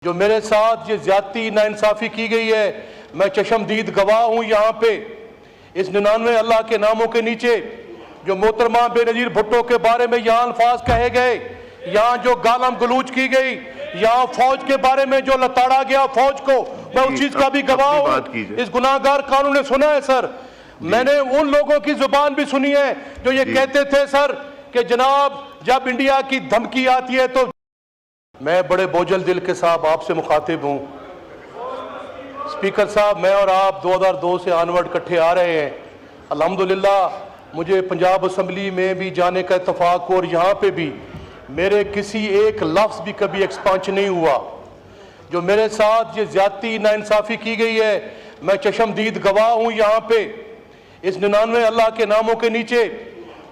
جو میرے ساتھ یہ زیادتی ناانصافی کی گئی ہے، میں چشمدید گواہ ہوں یہاں پہ اس 99 اللہ کے ناموں کے نیچے جو محترمہ بے نظیر بھٹو کے بارے میں یہاں الفاظ کہے گئے، یہاں جو گالم گلوچ کی گئی، یہاں فوج کے بارے میں جو لتاڑا گیا فوج کو، میں اس چیز کا بھی گواہ ہوں۔ اس گناہگار قانون نے سنا ہے سر، میں نے ان لوگوں کی زبان بھی سنی ہے جو یہ کہتے تھے سر کہ جناب جب انڈیا کی دھمکی آتی ہے تو میں بڑے بوجھل دل کے ساتھ آپ سے مخاطب ہوں۔ اسپیکر صاحب، میں اور آپ 2002 سے آنورڈ کٹھے آ رہے ہیں۔ الحمدللہ مجھے پنجاب اسمبلی میں بھی جانے کا اتفاق ہو اور یہاں پہ بھی میرے کسی ایک لفظ بھی کبھی ایکسپانچ نہیں ہوا۔ جو میرے ساتھ یہ زیادتی ناانصافی کی گئی ہے، میں چشمدید گواہ ہوں یہاں پہ اس 99 اللہ کے ناموں کے نیچے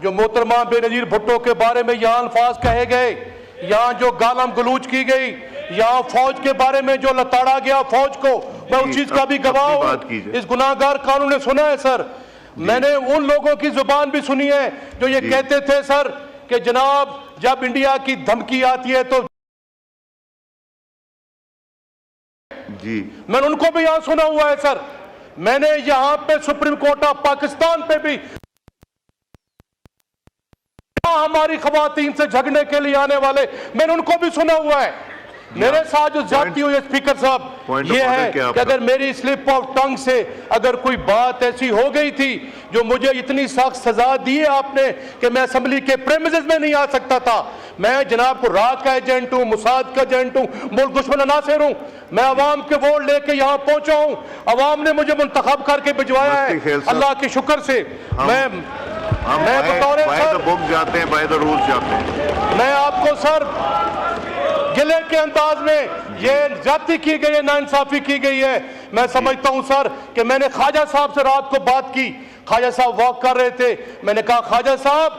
جو محترمہ بے نظیر بھٹو کے بارے میں یہاں الفاظ کہے گئے، یہاں جو گالم گلوچ کی گئی، یہاں فوج کے بارے میں جو لتاڑا گیا فوج کو، میں اس چیز کا بھی گواہ ہوں۔ اس گناہگار قانون نے سنا ہے سر، میں نے ان لوگوں کی زبان بھی سنی ہے جو یہ کہتے تھے سر کہ جناب جب انڈیا کی دھمکی آتی ہے تو میں نے ان کو بھی یہاں سنا ہوا ہے سر۔ میں نے یہاں پہ سپریم کورٹ آف پاکستان پہ بھی ہماری خواتین سے جھگڑنے کے لیے آنے والے، میں نے ان کو بھی سنا ہوا ہے۔ میرے ساتھ جو زیادتی ہوئی ہے اسپیکر صاحب یہ ہے کہ اگر میری سلپ آف ٹنگ سے اگر کوئی بات ایسی ہو گئی تھی جو مجھے اتنی سخت سزا دی ہے آپ نے کہ میں اسمبلی کے پریمیسز میں نہیں آ سکتا تھا، میں جناب کو راج کا ایجنٹ ہوں، موساد کا ایجنٹ ہوں، ملک دشمن عناصر ہوں، میں عوام کے ووٹ لے کے یہاں پہنچا ہوں، عوام نے مجھے منتخب کر کے بھجوایا ہے اللہ کے شکر سے۔ میں بطور میں آپ کو سر گلے کے انداز میں یہ زیادتی کی گئی ہے، ناانصافی کی گئی ہے، میں سمجھتا ہوں سر کہ میں نے خواجہ صاحب سے رات کو بات کی، خواجہ صاحب واک کر رہے تھے، میں نے کہا خواجہ صاحب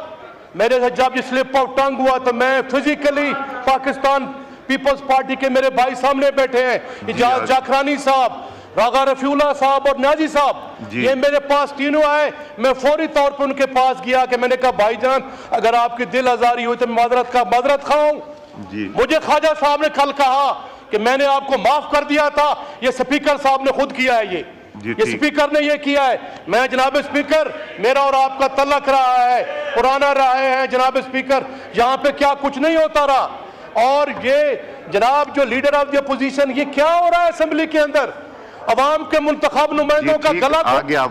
میرے سے جب یہ سلپ آف ٹنگ ہوا تو میں فزیکلی پاکستان پیپلز پارٹی کے میرے بھائی سامنے بیٹھے ہیں، اجاز جاکرانی صاحب، راغا رفیع اللہ صاحب اور نیازی صاحب، یہ میرے پاس تینوں آئے، میں فوری طور پر ان کے پاس گیا کہ میں نے کہا بھائی جان اگر آپ کی دل آزاری ہوئی تو میں معذرت خواہ ہوں۔ مجھے خواجہ صاحب نے کل کہا کہ میں نے آپ کو معاف کر دیا تھا، یہ سپیکر صاحب نے خود کیا ہے، یہ سپیکر نے یہ کیا ہے۔ میں جناب سپیکر میرا اور آپ کا تعلق رہا ہے، پرانا رہے ہیں جناب سپیکر، یہاں پہ کیا کچھ نہیں ہوتا رہا، اور یہ جناب جو لیڈر آف دی اپوزیشن یہ کیا ہو رہا ہے اسمبلی کے اندر، عوام کے منتخب نمائندوں کا غلط آ گیا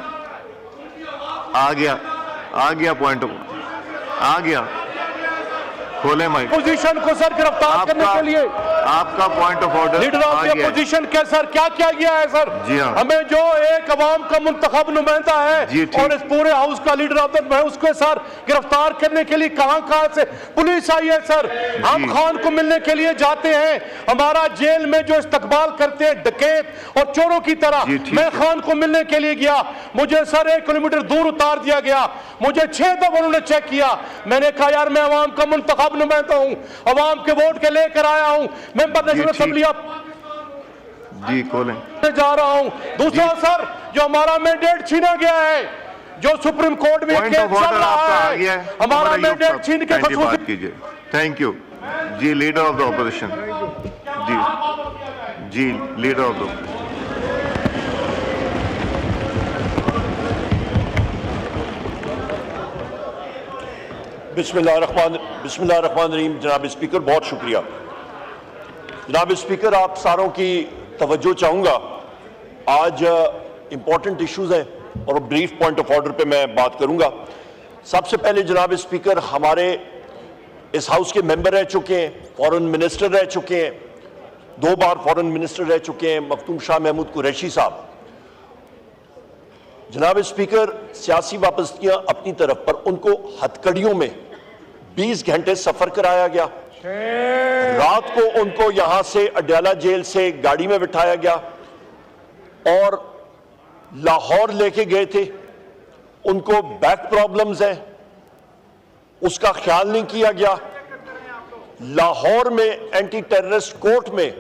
پوائنٹ آ گیا، کھولے مائک۔ اپوزیشن کو سر گرفتار کرنے کے لیے آپ کا point of order leader of the opposition کے سر کیا کیا گیا ہے سر؟ ہمیں جو ایک عوام کا منتخب نمائندہ ہے اور اس پورے ہاؤس کا لیڈر آف دی اس کو سر گرفتار کرنے کے لیے کہاں سے پولیس آئی ہے سر؟ ہم خان کو ملنے کے لیے جاتے ہیں، ہمارا جیل میں جو استقبال کرتے ہیں ڈکیت اور چوروں کی طرح، میں خان کو ملنے کے لیے گیا، مجھے سر 1 کلومیٹر دور اتار دیا گیا، مجھے 6 دفعہ انہوں نے چیک کیا، میں نے کہا یار میں عوام کا منتخب نمائندہ ہوں، عوام کے ووٹ کے لے کر آیا ہوں، ممبر نیشنل اسمبلی جا رہا ہوں۔ دوسرا سر جو ہمارا مینڈیٹ چھینا گیا ہے، جو سپریم کورٹ میں کیس چل رہا ہے، ہمارا مینڈیٹ چھین کے خصوصی تھینک یو جی لیڈر آف دا اپوزیشن، جی لیڈر آف دا بسم اللہ الرحمن الرحیم۔ جناب اسپیکر بہت شکریہ۔ جناب اسپیکر آپ ساروں کی توجہ چاہوں گا، آج امپورٹنٹ ایشوز ہیں اور بریف پوائنٹ آف آرڈر پہ میں بات کروں گا۔ سب سے پہلے جناب اسپیکر ہمارے اس ہاؤس کے ممبر رہ چکے ہیں، فورن منسٹر رہ چکے ہیں، 2 بار فورن منسٹر رہ چکے ہیں، مختوم شاہ محمود قریشی صاحب۔ جناب اسپیکر سیاسی وابستگیاں اپنی طرف پر ان کو ہتھکڑیوں میں 20 گھنٹے سفر کرایا گیا، رات کو ان کو یہاں سے اڈیالہ جیل سے گاڑی میں بٹھایا گیا اور لاہور لے کے گئے تھے، ان کو بیک پرابلمز ہیں، اس کا خیال نہیں کیا گیا۔ لاہور میں اینٹی ٹیررسٹ کورٹ میں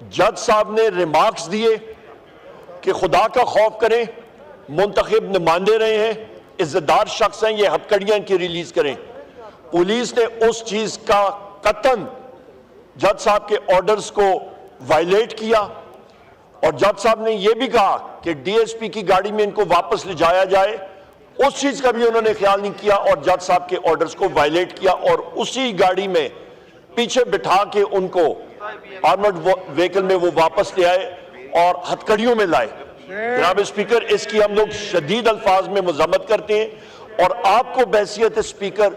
جج صاحب نے ریمارکس دیے کہ خدا کا خوف کریں، منتخب نمائندے رہے ہیں، عزت دار شخص ہیں، یہ ہتھکڑیاں ان کی ریلیز کریں۔ پولیس نے اس چیز کا قطعاً جج صاحب کے آرڈرز کو وائلیٹ کیا، اور جج صاحب نے یہ بھی کہا کہ ڈی ایس پی کی گاڑی میں ان کو واپس لے جایا جائے، اس چیز کا بھی انہوں نے خیال نہیں کیا اور جج صاحب کے آرڈرز کو وائلیٹ کیا، اور اسی گاڑی میں پیچھے بٹھا کے ان کو آرمرڈ وہیکل میں وہ واپس لے آئے اور ہتھکڑیوں میں لائے۔ جناب اسپیکر، اس کی ہم لوگ شدید الفاظ میں مذمت کرتے ہیں، اور آپ کو بحیثیت اسپیکر